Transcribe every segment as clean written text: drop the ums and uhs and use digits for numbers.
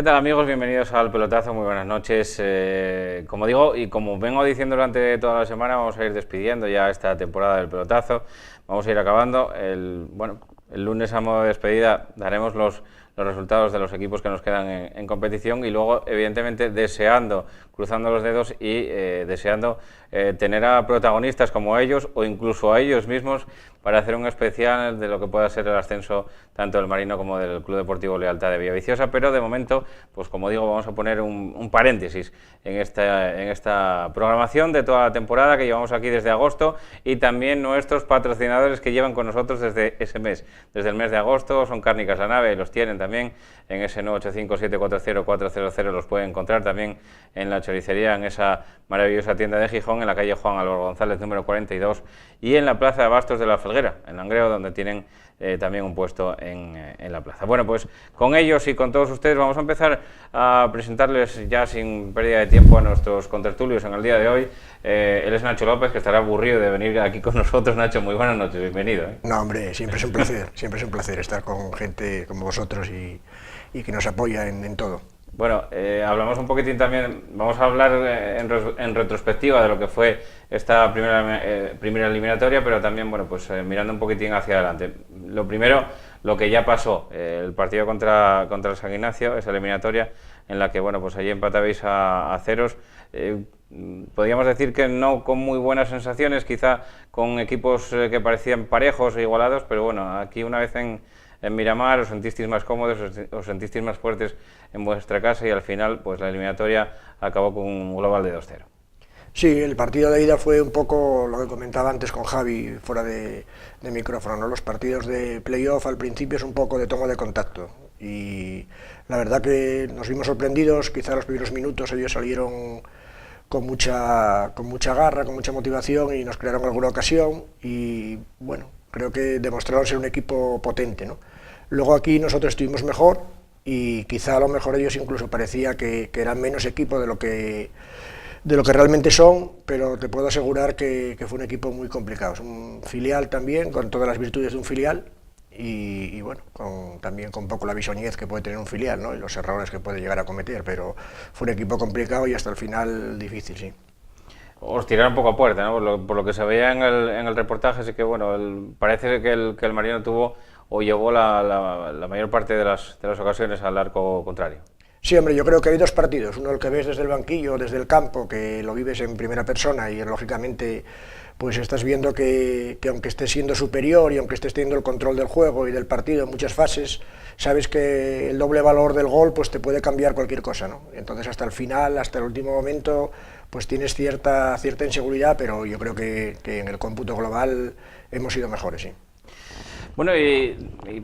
¿Qué tal, amigos? Bienvenidos al Pelotazo, muy buenas noches. Como digo y como vengo diciendo durante toda la semana, vamos a ir despidiendo ya esta temporada del Pelotazo. Vamos a ir acabando. El lunes a modo de despedida daremos los resultados de los equipos que nos quedan en competición y luego, evidentemente, cruzando los dedos y deseando tener a protagonistas como ellos o incluso a ellos mismos para hacer un especial de lo que pueda ser el ascenso tanto del Marino como del Club Deportivo Lealtad de Villaviciosa, pero de momento, pues como digo, vamos a poner un paréntesis en esta programación de toda la temporada que llevamos aquí desde agosto y también nuestros patrocinadores que llevan con nosotros desde ese mes, desde el mes de agosto, son Cárnicas La Nave, los tienen también en ese 985-740-400, los pueden encontrar también en la choricería, en esa maravillosa tienda de Gijón, en la calle Juan Álvaro González número 42 y en la plaza de Bastos de la Felguera, en Langreo, donde tienen también un puesto en la plaza. Bueno, pues con ellos y con todos ustedes vamos a empezar a presentarles ya sin pérdida de tiempo a nuestros contertulios en el día de hoy. Él es Nacho López, que estará aburrido de venir aquí con nosotros. Nacho, muy buenas noches, bienvenido. No, hombre, siempre es un placer estar con gente como vosotros y que nos apoya en todo. Bueno, hablamos un poquitín también, vamos a hablar en retrospectiva de lo que fue esta primera eliminatoria, pero también, bueno, pues mirando un poquitín hacia adelante. Lo primero, lo que ya pasó, el partido contra el San Ignacio, esa eliminatoria en la que, bueno, pues allí empatabais a ceros. Podríamos decir que no con muy buenas sensaciones, quizá con equipos que parecían parejos e igualados, pero bueno, aquí una vez en Miramar os sentisteis más cómodos, os sentisteis más fuertes en vuestra casa y al final pues la eliminatoria acabó con un global de 2-0. Sí, el partido de ida fue un poco lo que comentaba antes con Javi fuera de micrófono, ¿no? Los partidos de playoff al principio es un poco de toma de contacto y la verdad que nos vimos sorprendidos, quizá los primeros minutos ellos salieron con mucha garra, con mucha motivación y nos crearon alguna ocasión y bueno, creo que demostraron ser un equipo potente, ¿no? Luego aquí nosotros estuvimos mejor y quizá a lo mejor ellos incluso parecía que eran menos equipo de lo que realmente son, pero te puedo asegurar que fue un equipo muy complicado. Es un filial también, con todas las virtudes de un filial y bueno, también con poco la bisoñez que puede tener un filial, ¿no? Y los errores que puede llegar a cometer, pero fue un equipo complicado y hasta el final difícil, sí. Os tiraron poco a puerta, ¿no? Por lo que se veía en el reportaje, sí que bueno, parece que el Marino tuvo o llevó la mayor parte de las ocasiones al arco contrario. Sí, hombre, yo creo que hay dos partidos, uno el que ves desde el banquillo, desde el campo, que lo vives en primera persona y lógicamente pues estás viendo que aunque estés siendo superior y aunque estés teniendo el control del juego y del partido en muchas fases, sabes que el doble valor del gol pues te puede cambiar cualquier cosa, ¿no? Entonces hasta el final, hasta el último momento, pues tienes cierta inseguridad, pero yo creo que en el cómputo global hemos sido mejores, sí. Bueno, y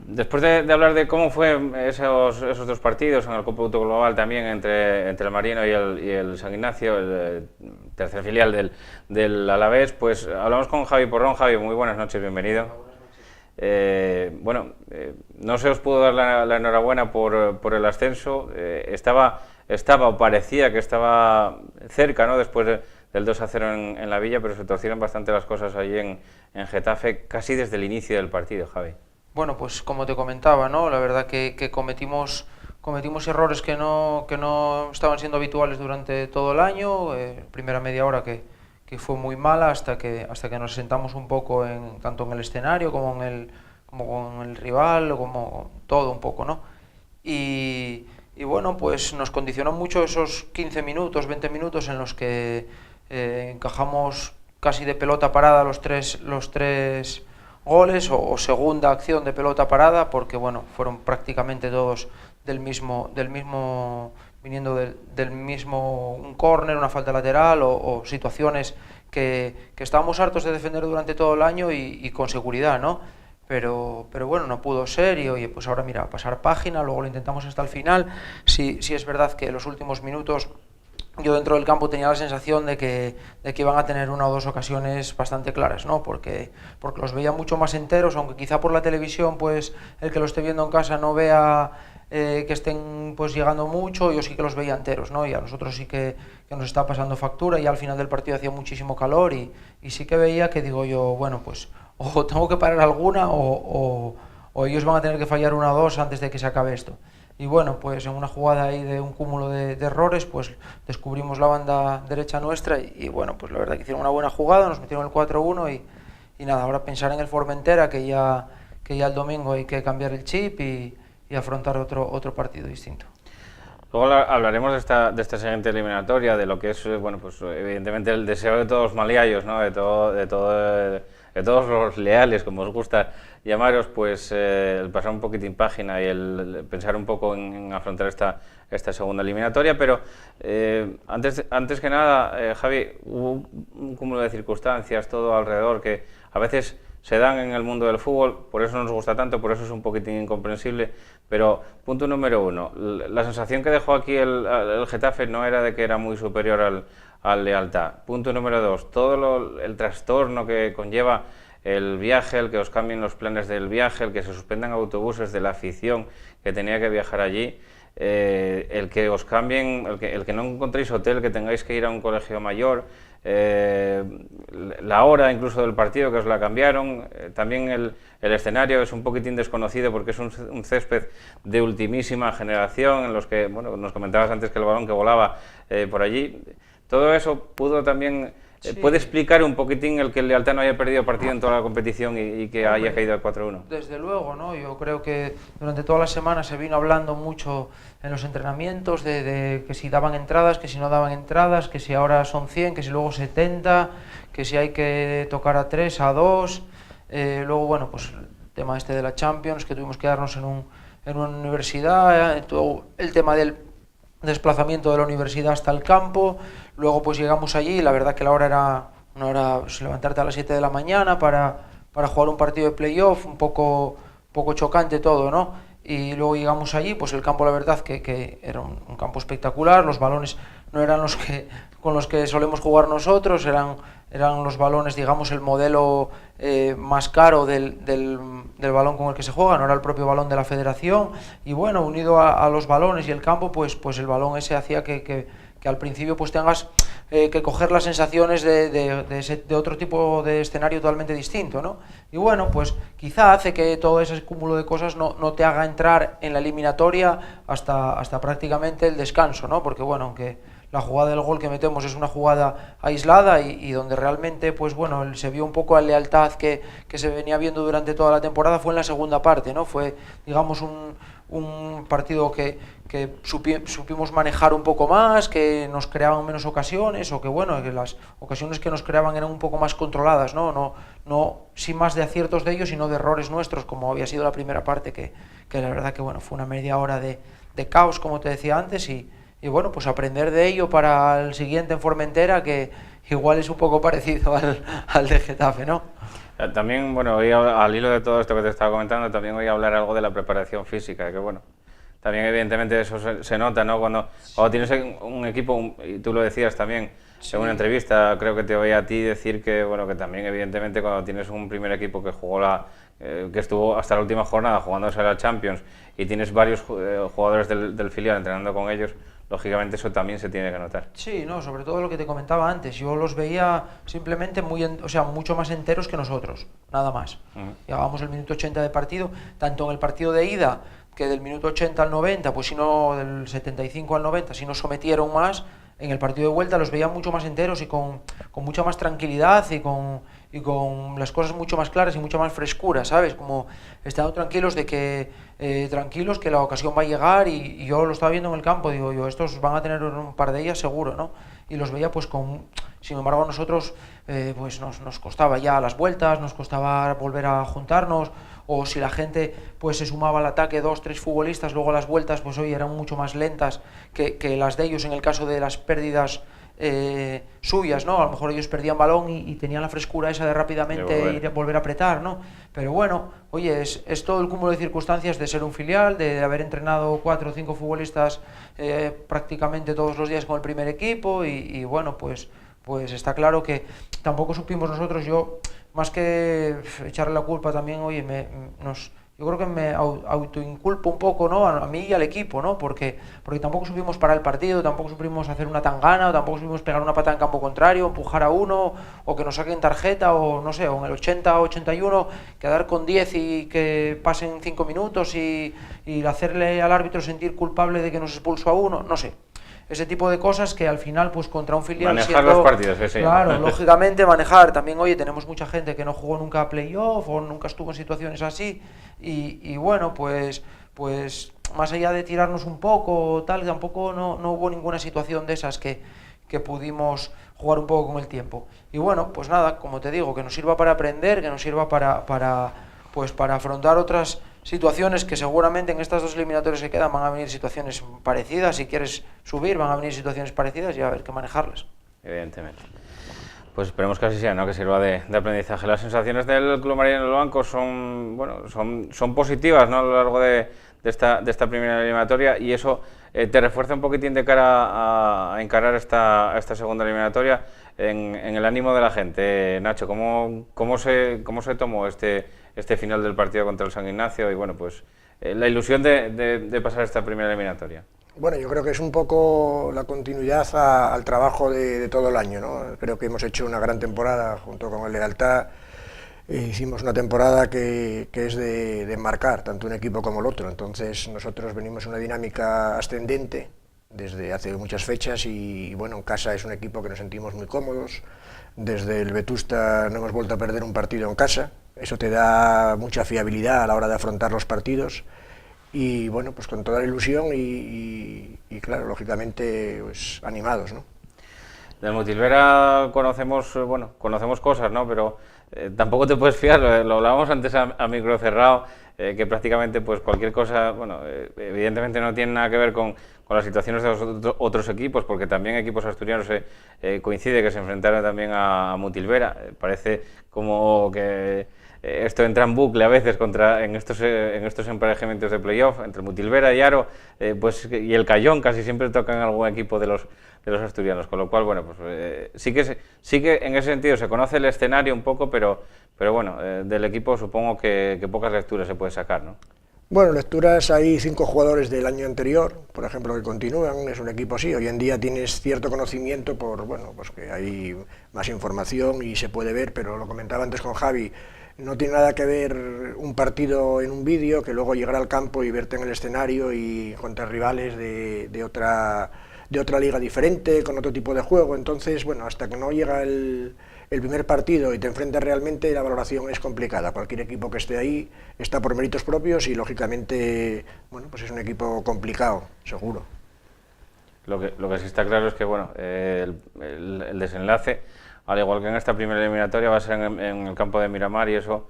después de hablar de cómo fue esos dos partidos en el cómputo global también entre el Marino y el San Ignacio, el tercer filial del Alavés, pues hablamos con Javi Porrón. Javi, muy buenas noches, bienvenido. No se os pudo dar la enhorabuena por el ascenso, estaba o parecía que estaba cerca, ¿no? Después del 2-0 en la Villa, pero se torcieron bastante las cosas allí en Getafe, casi desde el inicio del partido, Javi. Bueno, pues como te comentaba, ¿no? La verdad que cometimos errores que no estaban siendo habituales durante todo el año. Primera media hora que fue muy mala hasta que nos sentamos un poco tanto en el escenario como con el rival, como todo un poco, ¿no? Y bueno, pues nos condicionó mucho esos 15 minutos, 20 minutos en los que encajamos casi de pelota parada los tres goles o segunda acción de pelota parada, porque bueno, fueron prácticamente todos viniendo del mismo, un córner, una falta lateral o situaciones que estábamos hartos de defender durante todo el año y con seguridad, ¿no? Pero bueno, no pudo ser y oye, pues ahora mira, pasar página, luego lo intentamos hasta el final. Sí es verdad que en los últimos minutos yo dentro del campo tenía la sensación de que iban a tener una o dos ocasiones bastante claras, ¿no? Porque los veía mucho más enteros, aunque quizá por la televisión pues el que lo esté viendo en casa no vea que estén pues llegando mucho. Yo sí que los veía enteros, ¿no? Y a nosotros sí que nos está pasando factura y al final del partido hacía muchísimo calor y sí que veía que digo yo, bueno, pues o tengo que parar alguna o ellos van a tener que fallar una o dos antes de que se acabe esto. y bueno, pues en una jugada ahí de un cúmulo de errores, pues descubrimos la banda derecha nuestra y bueno, pues la verdad que hicieron una buena jugada, nos metieron el 4-1 y nada, ahora pensar en el Formentera, que ya el domingo hay que cambiar el chip y afrontar otro partido distinto. Luego hablaremos de esta siguiente eliminatoria, de lo que es, bueno, pues evidentemente el deseo de todos los maliayos, ¿no? de todos los leales, como os gusta llamaros, pues el pasar un poquitín página y el pensar un poco en afrontar esta segunda eliminatoria, pero antes que nada, Javi, hubo un cúmulo de circunstancias, todo alrededor, que a veces se dan en el mundo del fútbol, por eso nos gusta tanto, por eso es un poquitín incomprensible, pero punto número uno, la sensación que dejó aquí el Getafe no era de que era muy superior al Lealtad. Punto número dos, todo el trastorno que conlleva el viaje, el que os cambien los planes del viaje, el que se suspendan autobuses de la afición que tenía que viajar allí, el que os cambien, el que no encontréis hotel, que tengáis que ir a un colegio mayor, la hora incluso del partido que os la cambiaron, también el escenario es un poquitín desconocido porque es un césped de ultimísima generación en los que, bueno, nos comentabas antes que el balón que volaba por allí, todo eso pudo también... Sí. ¿Puede explicar un poquitín el que el Lealtad no haya perdido partido en toda la competición y que haya caído al 4-1? Desde luego, ¿no? Yo creo que durante toda la semana se vino hablando mucho en los entrenamientos de que si daban entradas, que si no daban entradas, que si ahora son 100, que si luego 70, que si hay que tocar a 3, a 2. Luego, bueno, pues el tema este de la Champions, que tuvimos que darnos en una universidad, todo el tema del desplazamiento de la universidad hasta el campo. Luego pues llegamos allí y la verdad que la hora era una hora, pues, levantarte a las 7 de la mañana para jugar un partido de playoff, un poco chocante todo, ¿no? Y luego llegamos allí, pues el campo la verdad que era un campo espectacular, los balones no eran con los que solemos jugar nosotros, eran los balones, digamos, el modelo más caro del balón con el que se juega, no era el propio balón de la federación, y bueno, unido a los balones y el campo, pues el balón ese hacía que al principio pues tengas que coger las sensaciones de otro tipo de escenario totalmente distinto, ¿no? Y bueno, pues quizá hace que todo ese cúmulo de cosas no te haga entrar en la eliminatoria hasta prácticamente el descanso, ¿no? Porque bueno, aunque la jugada del gol que metemos es una jugada aislada y donde realmente pues bueno, se vio un poco la lealtad que se venía viendo durante toda la temporada fue en la segunda parte, ¿no? Fue, digamos, un partido que supimos manejar un poco más, que nos creaban menos ocasiones, o que bueno, que las ocasiones que nos creaban eran un poco más controladas, no sin más de aciertos de ellos, sino de errores nuestros, como había sido la primera parte, que la verdad que bueno, fue una media hora de caos, como te decía antes, y bueno, pues aprender de ello para el siguiente en Formentera, que igual es un poco parecido al de Getafe, ¿no? También, bueno, hoy, al hilo de todo esto que te estaba comentando, también voy a hablar algo de la preparación física, que bueno, también evidentemente eso se nota, ¿no? Cuando tienes un equipo, y tú lo decías también, sí, en una entrevista, creo que te oí a ti decir que, bueno, que también evidentemente cuando tienes un primer equipo que jugó que estuvo hasta la última jornada jugándose a la Champions y tienes varios jugadores del filial entrenando con ellos, lógicamente eso también se tiene que notar. Sí, no, sobre todo lo que te comentaba antes, yo los veía simplemente mucho más enteros que nosotros, nada más. Llegábamos el minuto 80 de partido, tanto en el partido de ida, que del minuto 80 al 90, pues si no, del 75 al 90, si nos sometieron más, en el partido de vuelta los veía mucho más enteros y con mucha más tranquilidad y con las cosas mucho más claras y mucha más frescura, ¿sabes? Como estando tranquilos de que la ocasión va a llegar y yo lo estaba viendo en el campo, digo yo, estos van a tener un par de ellas seguro, ¿no? Y los veía pues sin embargo a nosotros pues nos costaba ya las vueltas, nos costaba volver a juntarnos, o si la gente pues se sumaba al ataque 2-3 futbolistas, luego las vueltas pues hoy eran mucho más lentas que las de ellos en el caso de las pérdidas suyas, ¿no? A lo mejor ellos perdían balón y tenían la frescura esa de rápidamente volver a apretar, ¿no? Pero bueno, oye, es todo el cúmulo de circunstancias de ser un filial, de haber entrenado 4 o 5 futbolistas prácticamente todos los días con el primer equipo y bueno, pues está claro que tampoco supimos nosotros, yo más que echarle la culpa también, oye, yo creo que me autoinculpo un poco, ¿no? A mí y al equipo, ¿no? Porque tampoco supimos parar el partido, tampoco supimos hacer una tangana, o tampoco supimos pegar una patada en campo contrario, empujar a uno, o que nos saquen tarjeta, o no sé, o en el 80 o 81 quedar con 10 y que pasen 5 minutos y hacerle al árbitro sentir culpable de que nos expulsó a uno, no sé. Ese tipo de cosas que al final, pues contra un filial manejar los partidos, sí. Claro, lógicamente manejar. También, oye, tenemos mucha gente que no jugó nunca a playoff o nunca estuvo en situaciones así y bueno, pues más allá de tirarnos un poco tal, tampoco no hubo ninguna situación de esas que pudimos jugar un poco con el tiempo. Y bueno, pues nada, como te digo, que nos sirva para aprender, que nos sirva para afrontar otras situaciones que seguramente en estas dos eliminatorias que quedan van a venir situaciones parecidas. Si quieres subir, van a venir situaciones parecidas y a ver qué manejarlas. Evidentemente. Pues esperemos que así sea, ¿no? Que sirva de aprendizaje. Las sensaciones del Club María en el banco son positivas, ¿no? A lo largo de esta primera eliminatoria, y eso te refuerza un poquitín de cara a encarar esta segunda eliminatoria en el ánimo de la gente. Nacho, ¿cómo se tomó este final del partido contra el San Ignacio y bueno, pues la ilusión de pasar esta primera eliminatoria? Bueno, yo creo que es un poco la continuidad al trabajo de todo el año, ¿no? Creo que hemos hecho una gran temporada junto con el Lealtad. Hicimos una temporada que es de marcar tanto un equipo como el otro. Entonces nosotros venimos en una dinámica ascendente desde hace muchas fechas y bueno, en casa es un equipo que nos sentimos muy cómodos. Desde el Vetusta no hemos vuelto a perder un partido en casa. Eso te da mucha fiabilidad a la hora de afrontar los partidos. Y bueno, pues con toda la ilusión y claro, lógicamente, pues animados, ¿no? Del Mutilvera conocemos cosas, ¿no? Pero tampoco te puedes fiar, lo hablábamos antes a micro cerrado, que prácticamente pues cualquier cosa, bueno, evidentemente no tiene nada que ver con las situaciones de los otros equipos, porque también equipos asturianos coincide que se enfrentaron también a Mutilvera. Parece como que esto entra en bucle a veces en estos emparejamientos de playoff entre Mutilvera y Aro, y el Cayón casi siempre tocan algún equipo de los asturianos, con lo cual, bueno, pues sí que en ese sentido se conoce el escenario un poco, pero bueno, del equipo supongo que pocas lecturas se puede sacar, ¿no? Bueno, lecturas, hay 5 jugadores del año anterior, por ejemplo, que continúan, es un equipo así. Hoy en día tienes cierto conocimiento pues que hay más información y se puede ver, pero lo comentaba antes con Javi, no tiene nada que ver un partido en un vídeo que luego llegar al campo y verte en el escenario y contra rivales de otra liga diferente, con otro tipo de juego. Entonces, bueno, hasta que no llega el primer partido y te enfrentas realmente, la valoración es complicada. Cualquier equipo que esté ahí está por méritos propios y, lógicamente, bueno, pues es un equipo complicado, seguro. Lo que sí está claro es que, bueno, el desenlace, al igual que en esta primera eliminatoria, va a ser en el campo de Miramar, y eso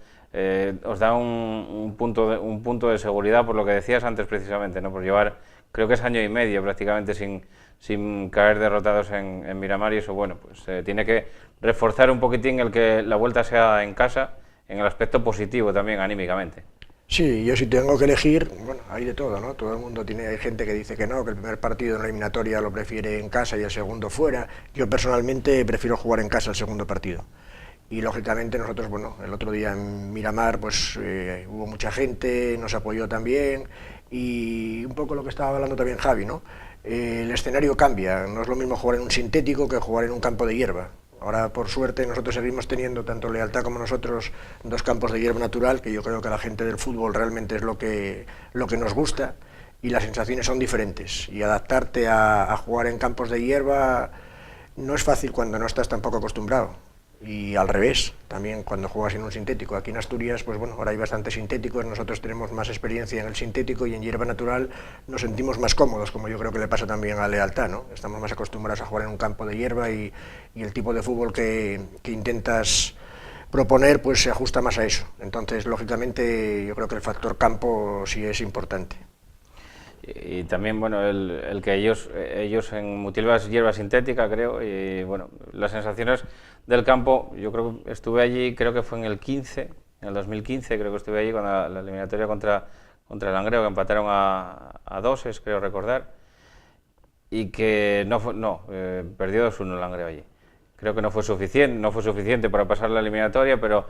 os da un punto de seguridad, por lo que decías antes precisamente, ¿no? Por llevar, creo que es año y medio prácticamente sin caer derrotados en Miramar, y eso, bueno, pues tiene que reforzar un poquitín el que la vuelta sea en casa, en el aspecto positivo también, anímicamente. Sí, yo si tengo que elegir, bueno, hay de todo, ¿no? Todo el mundo hay gente que dice que no, que el primer partido en la eliminatoria lo prefiere en casa y el segundo fuera. Yo personalmente prefiero jugar en casa el segundo partido. Y lógicamente nosotros, bueno, el otro día en Miramar pues hubo mucha gente, nos apoyó también, y un poco lo que estaba hablando también Javi, ¿no? El escenario cambia, no es lo mismo jugar en un sintético que jugar en un campo de hierba. Ahora, por suerte, nosotros seguimos teniendo, tanto Lealtad como nosotros, 2 campos de hierba natural, que yo creo que a la gente del fútbol realmente es lo que nos gusta, y las sensaciones son diferentes. Y adaptarte a jugar en campos de hierba no es fácil cuando no estás tampoco acostumbrado. Y al revés, también cuando juegas en un sintético. Aquí en Asturias, pues bueno, ahora hay bastantes sintéticos, nosotros tenemos más experiencia en el sintético y en hierba natural nos sentimos más cómodos, como yo creo que le pasa también a Lealtad, ¿no? Estamos más acostumbrados a jugar en un campo de hierba y el tipo de fútbol que intentas proponer pues se ajusta más a eso. Entonces, lógicamente, yo creo que el factor campo sí es importante. Y también, bueno, el que ellos en Mutilva es hierba sintética, creo, y bueno, las sensaciones del campo, yo creo que estuve allí, creo que fue en el 2015, creo que estuve allí cuando la eliminatoria contra el Langreo, que empataron a 2, creo recordar, y que perdió 2-1 el Langreo allí. creo que no fue suficiente para pasar la eliminatoria, pero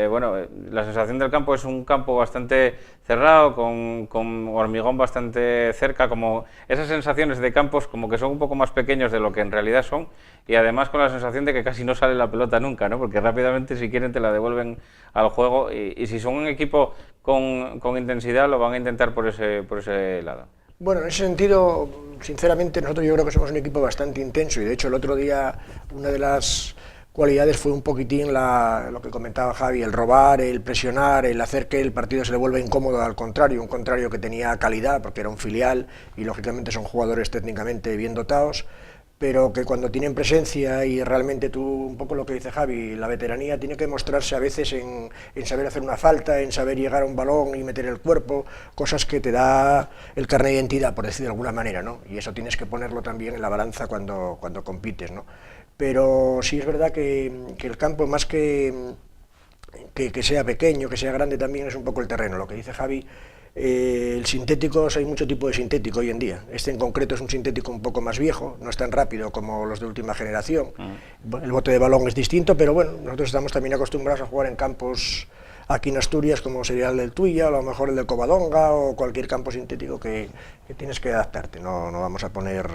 bueno, la sensación del campo es un campo bastante cerrado, con hormigón bastante cerca, como esas sensaciones de campos como que son un poco más pequeños de lo que en realidad son, y además con la sensación de que casi no sale la pelota nunca, ¿no? Porque rápidamente, si quieren, te la devuelven al juego, y si son un equipo con intensidad, lo van a intentar por ese lado. Bueno, en ese sentido, sinceramente, nosotros yo creo que somos un equipo bastante intenso, y de hecho el otro día una de las cualidades fue un poquitín lo que comentaba Javi, el robar, el presionar, el hacer que el partido se le vuelva incómodo al contrario, un contrario que tenía calidad porque era un filial y lógicamente son jugadores técnicamente bien dotados, pero que cuando tienen presencia, y realmente tú, un poco lo que dice Javi, la veteranía tiene que mostrarse a veces en saber hacer una falta, en saber llegar a un balón y meter el cuerpo, cosas que te da el carnet de identidad, por decir de alguna manera, ¿no? Y eso tienes que ponerlo también en la balanza cuando compites, ¿no? Pero sí es verdad que el campo, más que sea pequeño, que sea grande, también es un poco el terreno, lo que dice Javi. El sintético, hay mucho tipo de sintético hoy en día. Este en concreto es un sintético un poco más viejo, no es tan rápido como los de última generación. El bote de balón es distinto, pero bueno, nosotros estamos también acostumbrados a jugar en campos aquí en Asturias, como sería el del Tuya, a lo mejor el de Covadonga, o cualquier campo sintético que tienes que adaptarte. No vamos a poner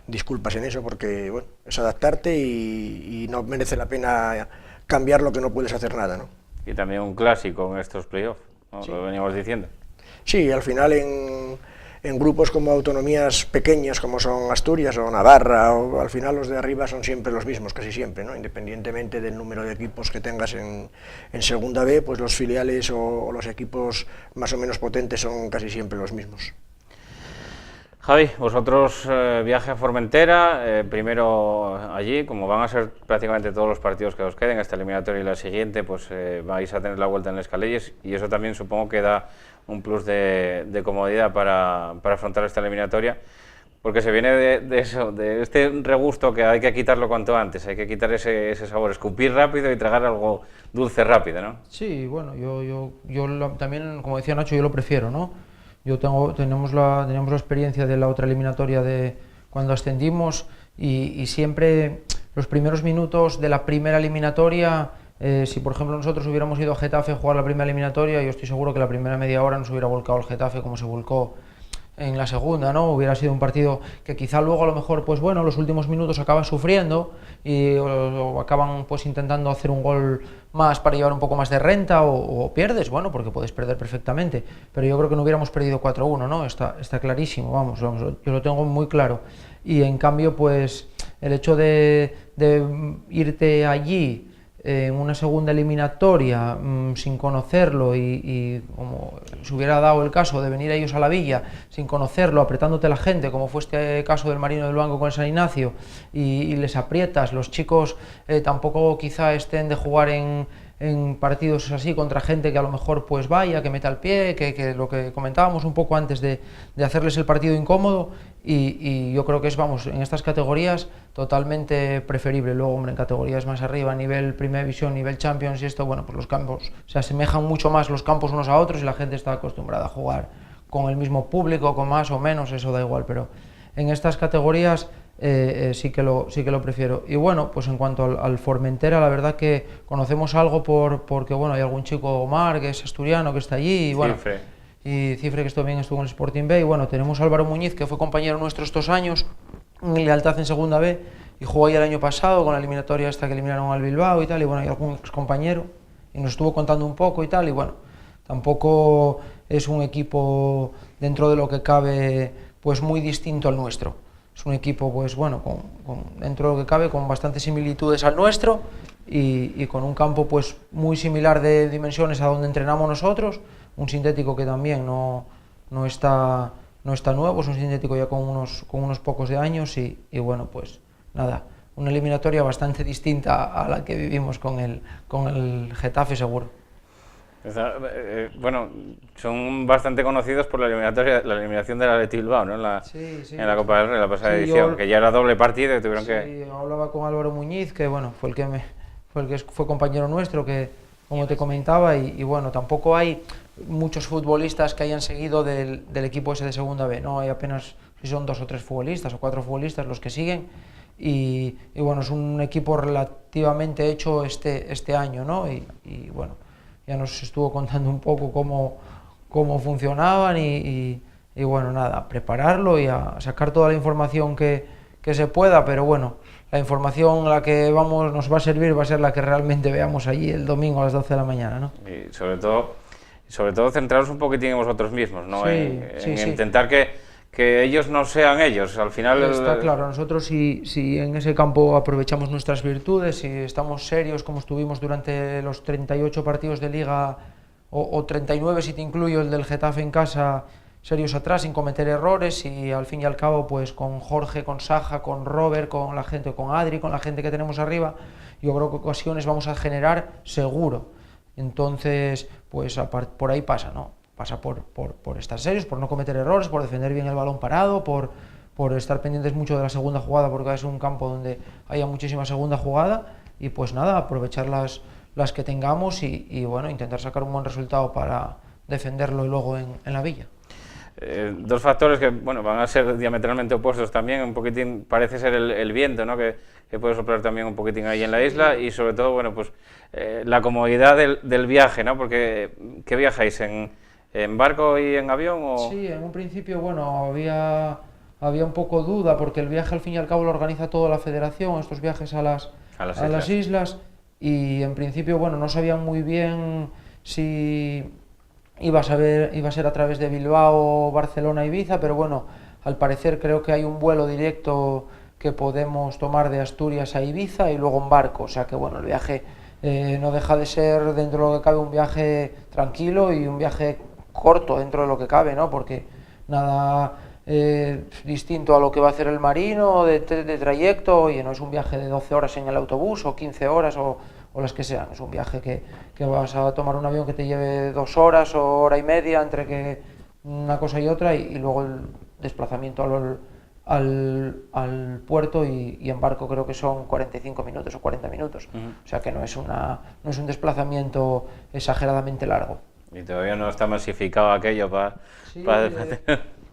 disculpas en eso, porque bueno, es adaptarte y no merece la pena cambiar lo que no puedes hacer nada, ¿no? Y también un clásico en estos playoffs, ¿no? Sí. Lo veníamos diciendo. Sí, al final en grupos como autonomías pequeñas como son Asturias o Navarra, o al final los de arriba son siempre los mismos, casi siempre, ¿no? Independientemente del número de equipos que tengas en Segunda B, pues los filiales o los equipos más o menos potentes son casi siempre los mismos. Javi, vosotros viaje a Formentera, primero allí, como van a ser prácticamente todos los partidos que os queden, esta eliminatoria y la siguiente, pues vais a tener la vuelta en Les Calelles, y eso también supongo que da un plus de comodidad para afrontar esta eliminatoria, porque se viene de este regusto que hay que quitarlo cuanto antes, hay que quitar ese sabor, escupir rápido y tragar algo dulce rápido, ¿no? Sí, bueno, yo también, como decía Nacho, yo lo prefiero, ¿no? Teníamos la experiencia de la otra eliminatoria de cuando ascendimos, y siempre los primeros minutos de la primera eliminatoria, si por ejemplo nosotros hubiéramos ido a Getafe a jugar la primera eliminatoria, yo estoy seguro que la primera media hora nos hubiera volcado el Getafe como se volcó en la segunda, ¿no? Hubiera sido un partido que quizá luego a lo mejor, pues bueno, los últimos minutos acabas sufriendo o acaban pues intentando hacer un gol más para llevar un poco más de renta, o pierdes, bueno, porque puedes perder perfectamente, pero yo creo que no hubiéramos perdido 4-1, ¿no? Está clarísimo, vamos, yo lo tengo muy claro. Y en cambio, pues el hecho de irte allí en una segunda eliminatoria sin conocerlo, y como se hubiera dado el caso de venir ellos a la villa sin conocerlo, apretándote la gente, como fue este caso del Marino del Banco con el San Ignacio, y les aprietas, los chicos tampoco quizá estén de jugar en partidos así contra gente que a lo mejor pues vaya, que meta el pie, que lo que comentábamos un poco antes de hacerles el partido incómodo, y yo creo que es, vamos, en estas categorías totalmente preferible. Luego, hombre, en categorías más arriba, nivel Primera División, nivel Champions y esto, bueno, pues los campos se asemejan mucho más los campos unos a otros, y la gente está acostumbrada a jugar con el mismo público, con más o menos, eso da igual, pero en estas categorías sí que lo prefiero. Y bueno, pues en cuanto al Formentera, la verdad que conocemos algo porque bueno, hay algún chico, Omar, que es asturiano, que está allí, y bueno, y Cifre, que también estuvo en el Sporting B, y bueno, tenemos a Álvaro Muñiz, que fue compañero nuestro estos años en Lealtad en Segunda B, y jugó ahí el año pasado con la eliminatoria esta que eliminaron al Bilbao y tal, y bueno, hay algún excompañero, y nos estuvo contando un poco y tal, y bueno, tampoco es un equipo, dentro de lo que cabe, pues muy distinto al nuestro. Es un equipo, pues bueno, dentro de lo que cabe, con bastantes similitudes al nuestro, y con un campo pues muy similar de dimensiones a donde entrenamos nosotros, un sintético que también no está nuevo, es un sintético ya con unos pocos de años, y bueno, pues nada, una eliminatoria bastante distinta a la que vivimos con el Getafe, seguro. Bueno, son bastante conocidos por la eliminación del Athletic Bilbao, ¿no? En la Copa del Rey, la pasada edición, que ya era doble partido y tuvieron que... Sí, hablaba con Álvaro Muñiz, que bueno, fue el que fue compañero nuestro, que como te comentaba, y bueno, tampoco hay muchos futbolistas que hayan seguido del equipo ese de Segunda B, ¿no? Hay apenas, si son 2 o 3 futbolistas o 4 futbolistas los que siguen, y bueno, es un equipo relativamente hecho este año, ¿no? Y bueno, ya nos estuvo contando un poco cómo funcionaban y bueno, nada, prepararlo y a sacar toda la información que se pueda, pero bueno, la información a la que nos va a servir va a ser la que realmente veamos allí el domingo a las 12 de la mañana, ¿no? Y sobre todo centraros un poquitín en vosotros mismos, ¿no? Sí, en intentar que ellos no sean ellos, al final... Está claro, nosotros si en ese campo aprovechamos nuestras virtudes, si estamos serios como estuvimos durante los 38 partidos de Liga, o 39 si te incluyo el del Getafe en casa, serios atrás, sin cometer errores, y al fin y al cabo, pues con Jorge, con Saja, con Robert, con la gente, con Adri, con la gente que tenemos arriba, yo creo que ocasiones vamos a generar seguro. Entonces, pues por ahí pasa, ¿no? Pasa por estar serios, por no cometer errores, por defender bien el balón parado, por estar pendientes mucho de la segunda jugada, porque es un campo donde haya muchísima segunda jugada, y pues nada, aprovechar las que tengamos y bueno, intentar sacar un buen resultado para defenderlo y luego en la Villa. Dos factores que bueno, van a ser diametralmente opuestos también, un poquitín parece ser el viento, ¿no? que puede soplar también un poquitín ahí en la isla, y sobre todo bueno, pues, la comodidad del viaje, ¿no? Porque ¿qué viajáis? ¿En barco y en avión? ¿O? Sí, en un principio bueno, había un poco duda, porque el viaje al fin y al cabo lo organiza toda la federación, estos viajes a las islas, y en principio bueno, no sabían muy bien si iba a ser a través de Bilbao, Barcelona, Ibiza, pero bueno, al parecer creo que hay un vuelo directo que podemos tomar de Asturias a Ibiza y luego en barco, o sea que bueno, el viaje no deja de ser, dentro de lo que cabe, un viaje tranquilo y un viaje corto dentro de lo que cabe, ¿no? Porque nada distinto a lo que va a hacer el marino de trayecto, oye, no es un viaje de 12 horas en el autobús o 15 horas o las que sean, es un viaje que vas a tomar un avión que te lleve 2 horas o hora y media entre que una cosa y otra, y luego el desplazamiento al puerto y en barco creo que son 45 minutos o 40 minutos, o sea que no es un desplazamiento exageradamente largo. Y todavía no está masificado aquello para...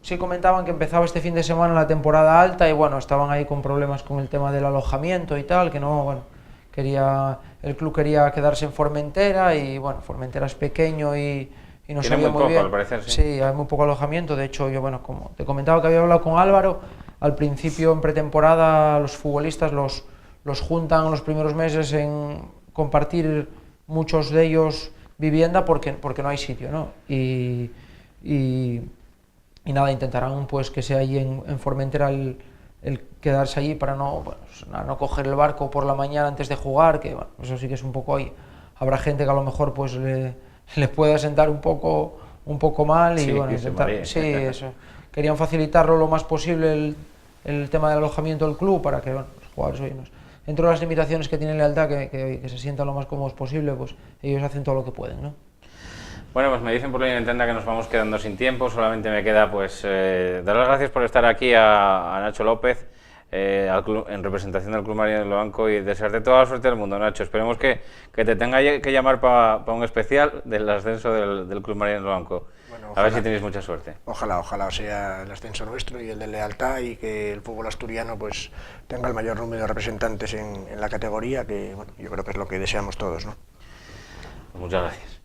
Sí, comentaban que empezaba este fin de semana la temporada alta y bueno, estaban ahí con problemas con el tema del alojamiento y tal, que no, bueno, el club quería quedarse en Formentera y bueno, Formentera es pequeño y no sabía muy bien. Al parecer, sí, hay muy poco alojamiento. De hecho, yo bueno, como te comentaba que había hablado con Álvaro, al principio en pretemporada los futbolistas los juntan los primeros meses en compartir, muchos de ellos, vivienda porque no hay sitio, ¿no? Y nada, intentarán pues que sea allí en Formentera el quedarse allí para no coger el barco por la mañana antes de jugar, que bueno, eso sí que es un poco ahí. Habrá gente que a lo mejor pues le pueda sentar un poco mal y sí, bueno, intentar, sí, eso. Querían facilitarlo lo más posible el tema del alojamiento del club para que bueno, los jugadores, oye, dentro de las limitaciones que tienen lealtad, que se sientan lo más cómodos posible, pues ellos hacen todo lo que pueden, ¿no? Bueno, pues me dicen por la intenta que nos vamos quedando sin tiempo, solamente me queda pues dar las gracias por estar aquí a Nacho López, en representación del Club Marino de Loanco, y desearte toda la suerte del mundo, Nacho. Esperemos que te tenga que llamar para un especial del ascenso del Club Marino de Loanco. Bueno, ojalá, a ver si tenéis mucha suerte. Ojalá sea el ascenso nuestro y el de lealtad, y que el fútbol asturiano pues tenga el mayor número de representantes en la categoría, que bueno, yo creo que es lo que deseamos todos, ¿no? Pues muchas gracias.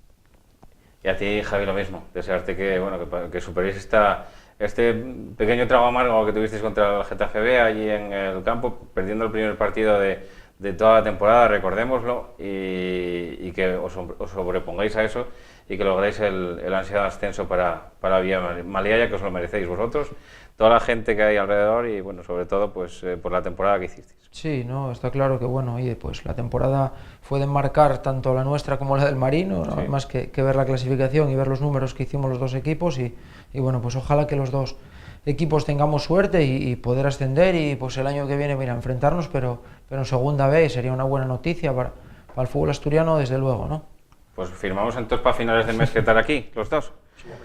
Y a ti, Javi, lo mismo, desearte que superéis este pequeño trago amargo que tuvisteis contra el Getafe B allí en el campo, perdiendo el primer partido de toda la temporada, recordémoslo, y que os sobrepongáis a eso y que logréis el ansiado ascenso para Villa Maliaya, que os lo merecéis vosotros, toda la gente que hay alrededor y bueno, sobre todo pues por la temporada que hicisteis. Sí, no, está claro que bueno, oye, pues la temporada fue de marcar tanto la nuestra como la del Marino, ¿no? Sí. Más que ver la clasificación y ver los números que hicimos los dos equipos y bueno, pues ojalá que los dos equipos tengamos suerte y poder ascender y pues el año que viene mira, enfrentarnos, pero en segunda B sería una buena noticia para el fútbol asturiano, desde luego, ¿no? Pues firmamos entonces para finales de mes que estar aquí, los dos.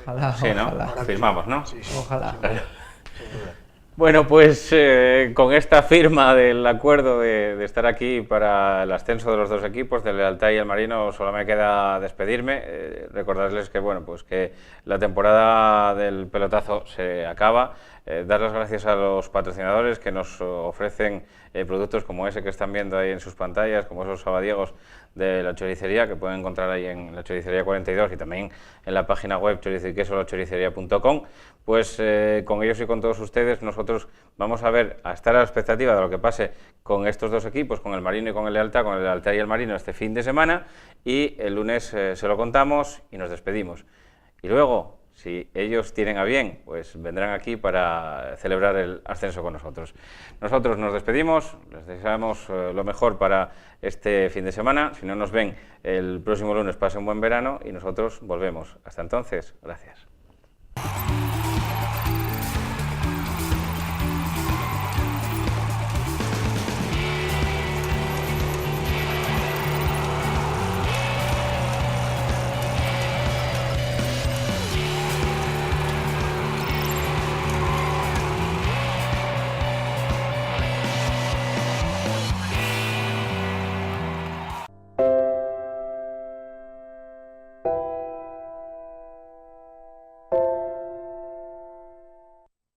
Ojalá, sí, ¿no? Ojalá. Firmamos, ¿no? Sí, ojalá. Bueno, pues con esta firma del acuerdo de estar aquí para el ascenso de los dos equipos, del Lealtad y el Marino, solo me queda despedirme, recordarles que bueno, pues que la temporada del pelotazo se acaba, dar las gracias a los patrocinadores que nos ofrecen productos como ese que están viendo ahí en sus pantallas, como esos sabadiegos de la choricería, que pueden encontrar ahí en la choricería 42 y también en la página web chorizoyquesolachoricería.com. Pues con ellos y con todos ustedes nosotros vamos a estar a la expectativa de lo que pase con estos dos equipos, con el Marino y con el Lealtad y el Marino este fin de semana, y el lunes se lo contamos y nos despedimos. Y luego, si ellos tienen a bien, pues vendrán aquí para celebrar el ascenso con nosotros. Nosotros nos despedimos, les deseamos lo mejor para este fin de semana. Si no nos ven el próximo lunes, pasen un buen verano y nosotros volvemos. Hasta entonces, gracias.